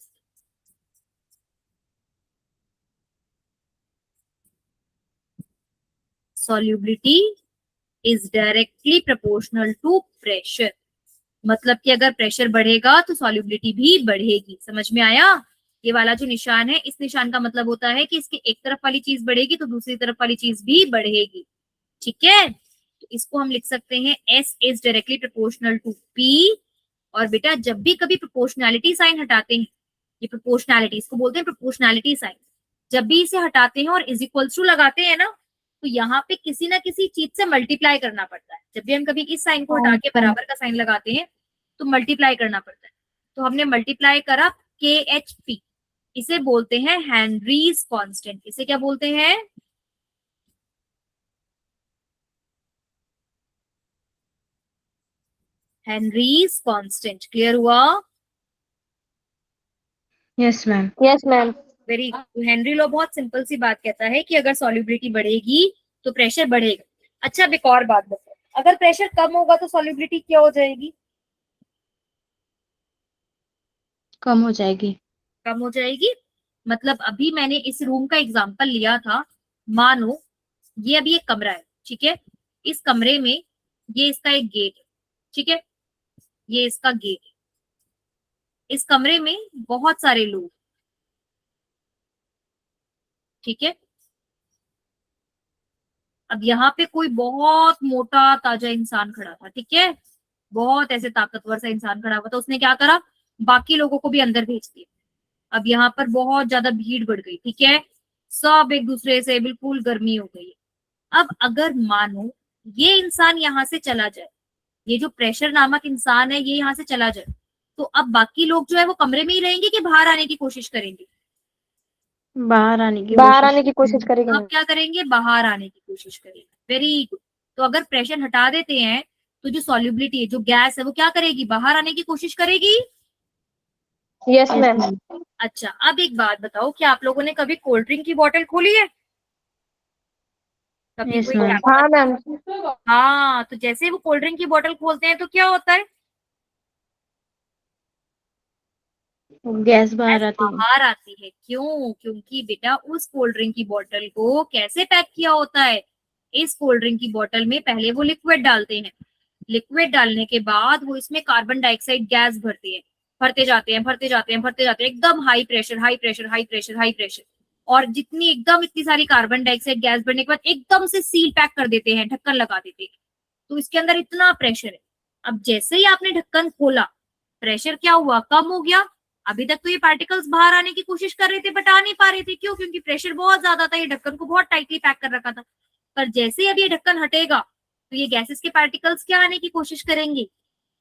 solubility is directly proportional to pressure, मतलब कि अगर प्रेशर बढ़ेगा तो सॉल्युबिलिटी भी बढ़ेगी। समझ में आया? ये वाला जो निशान है, इस निशान का मतलब होता है कि इसकी एक तरफ वाली चीज बढ़ेगी तो दूसरी तरफ वाली चीज भी बढ़ेगी। ठीक है, तो इसको हम लिख सकते हैं S is directly proportional to P. और बेटा जब भी कभी प्रोपोर्शनैलिटी साइन हटाते हैं, ये प्रोपोर्शनैलिटी इसको बोलते हैं प्रोपोर्शनैलिटी साइन, जब भी इसे हटाते हैं और इज इक्वल्स टू लगाते हैं ना, तो यहाँ पे किसी ना किसी चीज से मल्टीप्लाई करना पड़ता है। जब भी हम कभी इस साइन को हटा के बराबर का साइन लगाते हैं तो मल्टीप्लाई करना पड़ता है। तो हमने मल्टीप्लाई करा के एच पी, इसे बोलते हैं हेनरीज कांस्टेंट। इसे क्या बोलते हैं? Henrys constant. क्लियर हुआ? yes ma'am, yes ma'am. Very good. Henry law बहुत सिंपल सी बात कहता है कि अगर सॉल्युबिलिटी बढ़ेगी तो प्रेशर बढ़ेगा। अच्छा अब एक और बात बताओ, अगर प्रेशर कम होगा तो सॉल्युबिलिटी क्या हो जाएगी? कम हो जाएगी, कम हो जाएगी। मतलब अभी मैंने इस रूम का एग्जांपल लिया था, मानो ये अभी एक कमरा है, ठीक है, इस कमरे में ये इसका एक गेट है, ठीक है, ये इसका गेट है, इस कमरे में बहुत सारे लोग, ठीक है, अब यहाँ पे कोई बहुत मोटा ताजा इंसान खड़ा था, ठीक है, बहुत ऐसे ताकतवर सा इंसान खड़ा हुआ था, उसने क्या करा, बाकी लोगों को भी अंदर भेज दिया। अब यहाँ पर बहुत ज्यादा भीड़ बढ़ गई, ठीक है, सब एक दूसरे से बिल्कुल गर्मी हो गई। अब अगर मानो ये इंसान यहाँ से चला जाए, ये जो प्रेशर नामक इंसान है ये यहाँ से चला जाए, तो अब बाकी लोग जो है वो कमरे में ही रहेंगे कि बाहर आने की कोशिश करेंगे? बाहर आने की बाहर कोशिश आने की कोशिश करेगी अब मैम। क्या करेंगे? बाहर आने की कोशिश करेंगे। Very good. तो अगर प्रेशर हटा देते हैं तो जो सॉल्युबिलिटी है, जो गैस है, वो क्या करेगी? बाहर आने की कोशिश करेगी। Yes yes ma'am. ma'am, अच्छा अब एक बात बताओ, क्या आप लोगों ने कभी कोल्ड ड्रिंक की बोतल खोली है? कभी yes कोई ma'am, कैंपर? हाँ मैम। हाँ, तो जैसे वो कोल्ड ड्रिंक की बोतल खोलते हैं तो क्या होता है? गैस गैस बाहर आती है, बाहर आती है। क्यों? क्योंकि बेटा उस कोल्ड ड्रिंक की बोतल को कैसे पैक किया होता है? इस कोल्ड ड्रिंक की बोतल में पहले वो लिक्विड डालते हैं, लिक्विड डालने के बाद वो इसमें कार्बन डाइऑक्साइड गैस भरते हैं, भरते जाते हैं, भरते जाते हैं, भरते जाते हैं, एकदम high pressure, high pressure, high pressure, high pressure. और जितनी एकदम इतनी सारी कार्बन डाइऑक्साइड गैस बढ़ने के बाद एकदम से सील पैक कर देते हैं, ढक्कन लगा देते हैं, तो इसके अंदर इतना प्रेशर है। अब जैसे ही आपने ढक्कन खोला, प्रेशर क्या हुआ, कम हो गया। अभी तक तो ये पार्टिकल्स बाहर आने की कोशिश कर रहे थे बट आ नहीं पा रहे थे, क्यों? क्योंकि प्रेशर बहुत ज्यादा था, ये ढक्कन को बहुत टाइटली पैक कर रखा था। पर जैसे ही अब ये ढक्कन हटेगा तो ये गैसेस के पार्टिकल्स क्या आने की कोशिश करेंगे,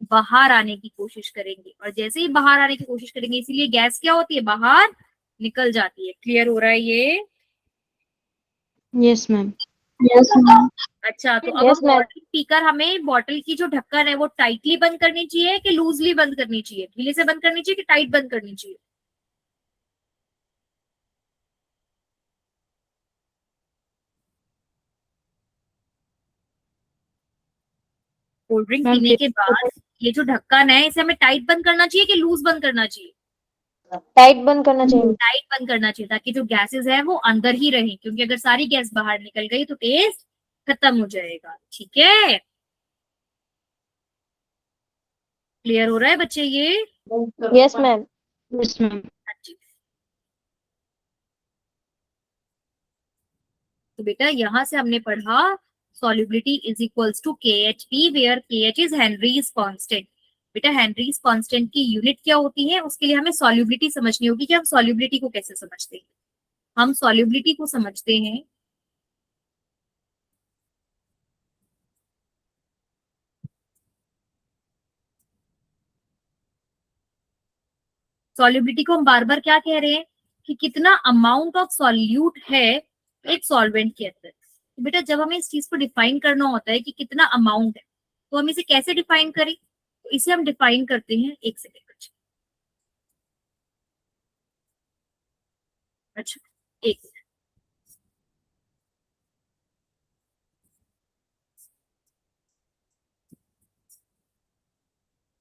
बाहर आने की कोशिश करेंगे, और जैसे ही बाहर आने की कोशिश करेंगे, इसीलिए गैस क्या होती है, बाहर निकल जाती है। क्लियर हो रहा है ये? Yes, ma'am. Yes, ma'am. अच्छा, तो अब Yes, हम ma'am. बॉटल पीकर हमें बॉटल की जो ढक्कन है वो टाइटली बंद करनी चाहिए कि लूजली बंद करनी चाहिए, ढीले से बंद करनी चाहिए कि टाइट बंद करनी चाहिए? कोल्ड ड्रिंक Ma'am, पीने के बाद ये जो ढक्कन है इसे हमें टाइट बंद करना चाहिए कि लूज बंद करना चाहिए? टाइट बंद करना चाहिए। टाइट बंद करना चाहिए, ताकि जो गैसेस है वो अंदर ही रहें, क्योंकि अगर सारी गैस बाहर निकल गई तो टेस्ट खत्म हो जाएगा। ठीक है, क्लियर हो रहा है बच्चे ये? Yes ma'am. yes, ma'am. अच्छी। तो बेटा यहाँ से हमने पढ़ा solubility is equals to KHP where KH is Henry's constant। बेटा हेनरीज कांस्टेंट की यूनिट क्या होती है, उसके लिए हमें सॉल्युबिलिटी समझनी होगी कि हम सॉल्युबिलिटी को कैसे समझते हैं। हम सॉल्युबिलिटी को समझते हैं सॉल्युबिलिटी को हम बार बार क्या कह रहे हैं कि कितना अमाउंट ऑफ सॉल्यूट है एक सॉल्वेंट के अंदर। तो बेटा जब हमें इस चीज को डिफाइन करना होता है कि कितना अमाउंट है, तो हम इसे कैसे डिफाइन करें? तो इसे हम डिफाइन करते हैं, एक सेकेंड बच्चे, अच्छा एक मिनट।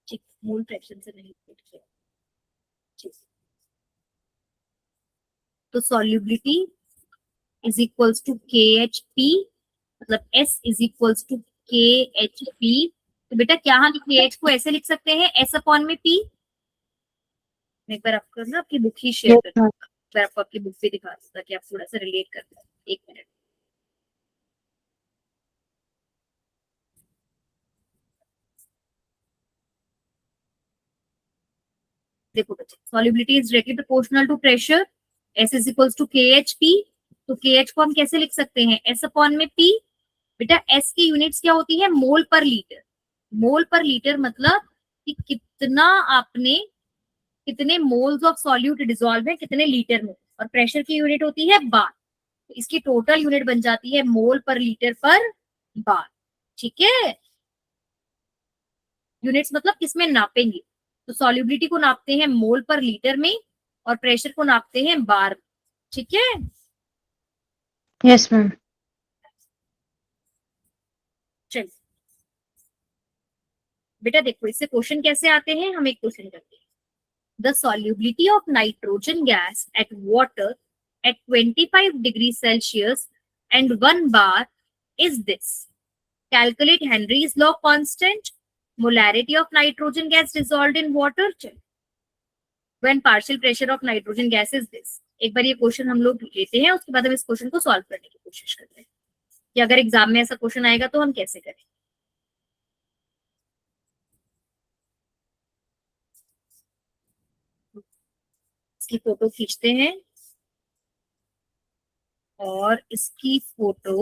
ठीक, मूल फ्रैक्शन से नहीं किया। ठीक, तो solubility is equals to K H P, मतलब S is equals to K H P. तो बेटा क्या हम के एच को ऐसे लिख सकते हैं, S अपॉन में P? मैं एक बार आपको ना आपकी बुक ही शेयर कर दूंगा, एक बार आपको आपकी बुक भी दिखा दूंगा कि आप थोड़ा सा रिलेट कर पाए। एक मिनट, देखो बच्चे, solubility is directly proportional to pressure, S is equals to K H P. तो के एच को हम कैसे लिख सकते हैं, S अपॉन में P। बेटा S की यूनिट्स क्या होती है, मोल पर लीटर। मोल पर लीटर मतलब कि कितना आपने, कितने मोल्स ऑफ सॉल्यूट डिसॉल्व है कितने लीटर में, और प्रेशर की यूनिट होती है बार। तो इसकी टोटल यूनिट बन जाती है मोल पर लीटर पर बार। ठीक है, यूनिट्स मतलब किसमें नापेंगे, तो सॉल्युबिलिटी को नापते हैं मोल पर लीटर में और प्रेशर को नापते हैं बार में। ठीक है, Yes, ma'am. चलिए बेटा देखो इससे क्वेश्चन कैसे आते हैं, हम एक क्वेश्चन करते हैं। The solubility of nitrogen gas at water at 25 degrees Celsius and 1 bar is this. Calculate Henry's law constant, molarity of nitrogen gas dissolved in water when partial pressure of nitrogen gas is this. एक बार ये question हम लोग लेते हैं, उसके बाद हम इस क्वेश्चन को सॉल्व करने की कोशिश करते हैं कि अगर एग्जाम में ऐसा क्वेश्चन आएगा तो हम कैसे करें। इसकी फोटो खींचते हैं और इसकी फोटो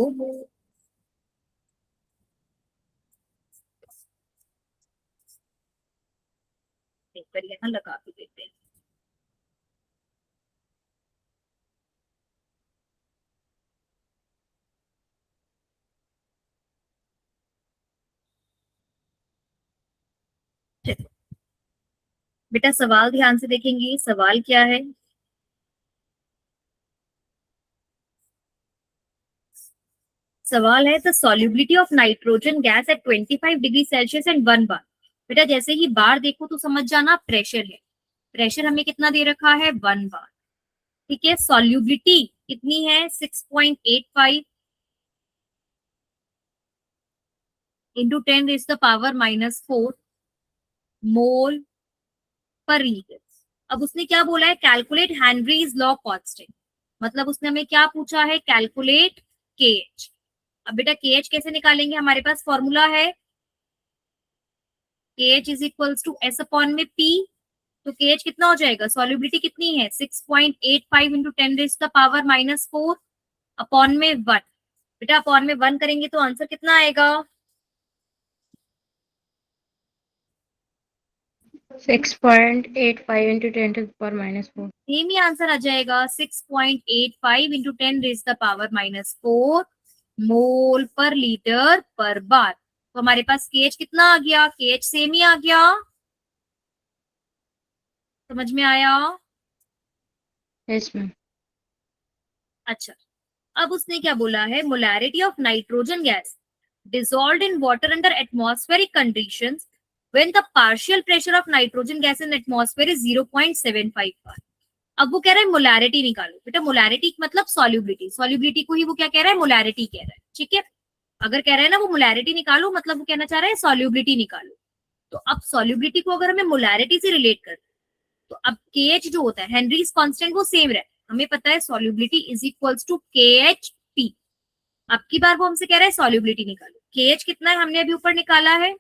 एक बार यहाँ लगा के देते हैं। चलिए बेटा सवाल ध्यान से देखेंगे, सवाल क्या है। सवाल है the solubility of nitrogen gas at 25 degree Celsius and 1 बार। बेटा जैसे ही बार देखो तो समझ जाना प्रेशर है, प्रेशर हमें कितना दे रखा है, 1 बार। ठीक है, सॉल्युबिलिटी कितनी है, 6.85 इंटू 10⁻⁻⁴ मोल पर लीटर। अब उसने क्या बोला है, कैलकुलेट हेनरीज लॉ कांस्टेंट, मतलब उसने हमें क्या पूछा है, कैलकुलेट KH। अब बेटा KH कैसे निकालेंगे, हमारे पास फॉर्मूला है KH is equals to S upon में P। तो KH कितना हो जाएगा, सॉल्युबिलिटी कितनी है 6.85 into 10 to the power -4 upon में 1। बेटा अपॉन में 1 करेंगे तो आंसर कितना आएगा, 6.85 into 10 to the power -4. Same ही आंसर आ जाएगा 6.85 into 10 to the power -4 mole पर लीटर पर बार। तो हमारे पास KH कितना आ गया, KH सेम ही आ गया, समझ में आया। Yes, ma'am. अच्छा, अब उसने क्या बोला है, molarity of nitrogen gas dissolved in water under atmospheric conditions when the partial pressure of nitrogen gas in atmosphere is 0.75 bar। अब वो कह रहा है मोलैरिटी निकालो। बेटा मोलैरिटी मतलब सॉल्युबिलिटी, सॉल्युबिलिटी को ही वो क्या कह रहा है, मोलैरिटी कह रहा है, ठीक है। अगर कह रहा है ना वो मोलैरिटी निकालो, मतलब वो कहना चाह रहा है सॉल्युबिलिटी निकालो। तो अब सॉल्युबिलिटी को अगर हमें मोलैरिटी से रिलेट कर, तो अब KH जो होता है हेनरीज कांस्टेंट वो सेम रहता है, हमें पता है solubility is equals to KHP। अब की बार वो हमसे कह रहा है सॉल्युबिलिटी निकालो। KH कितना है, हमने अभी ऊपर निकाला है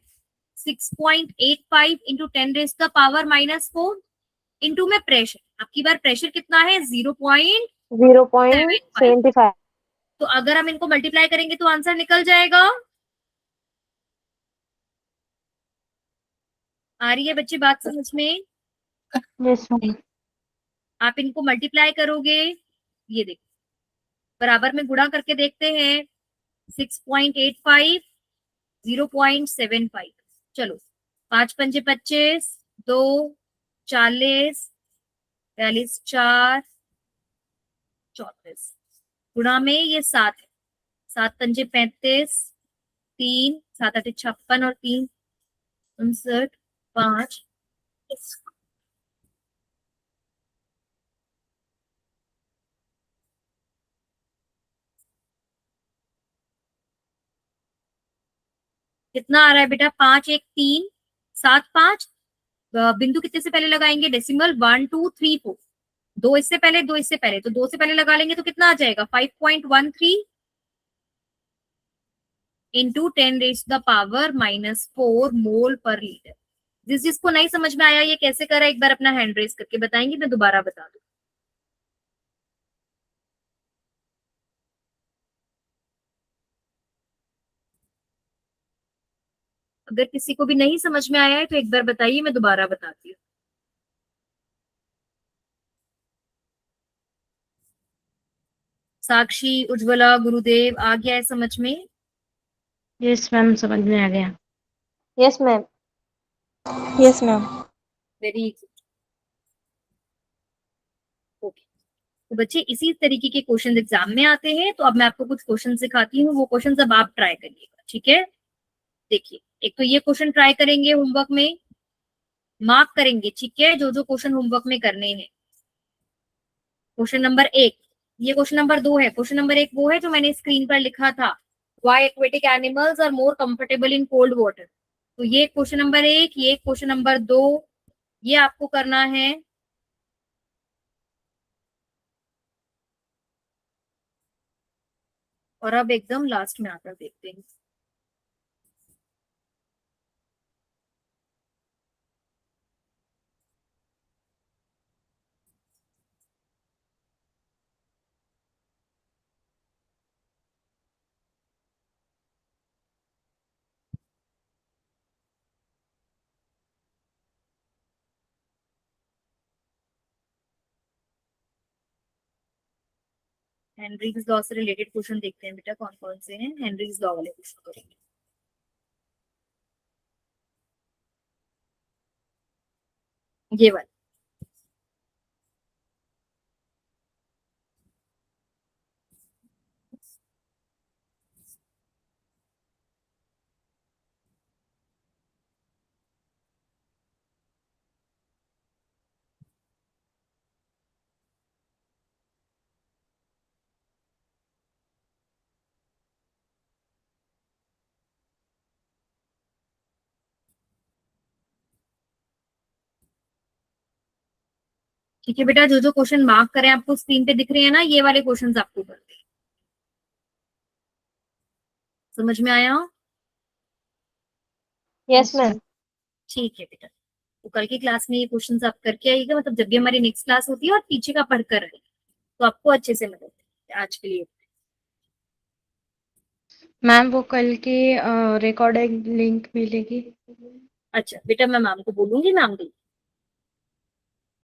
6.85 into 10 to the power -4 into में प्रेशर। अब की बार प्रेशर कितना है 0.75। 0.75। तो अगर हम इनको मल्टीप्लाई करेंगे तो आंसर निकल जाएगा। आ रही है बच्चे बात समझ में, Yes, ma'am. आप इनको मल्टीप्लाई करोगे, ये देखो बराबर में गुणा करके देखते हैं, 6.85 0.75, चलो 5×5 = 25, 2 40, 42 4 34, गुणा में ये 7 है, 7×5 = 35, 3 7 8 56 और 3 59 5। कितना आ रहा है बेटा, 5 1 3 7 5। बिंदु कितने से पहले लगाएंगे, डेसिमल 1 2 3 4, दो इससे पहले दो इससे पहले, तो दो से पहले लगा लेंगे तो कितना आ जाएगा 5.13 into 10 to the power -4 mole पर लीटर। जिसको नहीं समझ में आया ये कैसे करा, एक बार अपना हैंड रेस करके बताएंगे, मैं दोबारा बता दूं। अगर किसी को भी नहीं समझ में आया है तो एक बार बताइए, मैं दोबारा बताती हूँ। साक्षी, उज्ज्वला, गुरुदेव आ गया है समझ में। Yes, ma'am. समझ में आ गया. Yes, ma'am. Yes, ma'am. Very okay. तो बच्चे इसी तरीके के क्वेश्चन एग्जाम में आते हैं, तो अब मैं आपको कुछ क्वेश्चन सिखाती हूँ, वो क्वेश्चन अब आप ट्राई करिएगा, ठीक है। देखिए एक तो ये क्वेश्चन ट्राई करेंगे होमवर्क में, मार्क करेंगे, ठीक है, जो जो क्वेश्चन होमवर्क में करने हैं। क्वेश्चन नंबर 1, ये क्वेश्चन नंबर 2 है। क्वेश्चन नंबर 1 वो है जो मैंने स्क्रीन पर लिखा था, why aquatic animals are more comfortable in cold water. तो ये क्वेश्चन नंबर 1, ये क्वेश्चन नंबर 2, ये आपको करना है। और अब एकदम लास्ट में आकर देखते हैं। हेनरीज लॉ से रिलेटेड क्वेश्चन देखते हैं बेटा, कौन कौन से हैं। हेनरीज लॉ वाले क्वेश्चन करेंगे। ये वाला, ठीक है बेटा, जो जो क्वेश्चन मार्क करें आपको स्क्रीन पे दिख रहे हैं ना, ये वाले क्वेश्चंस आपको करते हैं। समझ में आया? Yes, ma'am. ठीक है बेटा, तो कल की क्लास में ये क्वेश्चंस आप करके आइएगा, मतलब जब भी हमारी नेक्स्ट क्लास होती है और पीछे का पढ़कर आइएगा, तो आपको अच्छे से मदद है। आज के लिए मैम वो कल की रिकॉर्डिंग लिंक मिलेगी? अच्छा बेटा, मैं मैम को बोलूंगी, मैम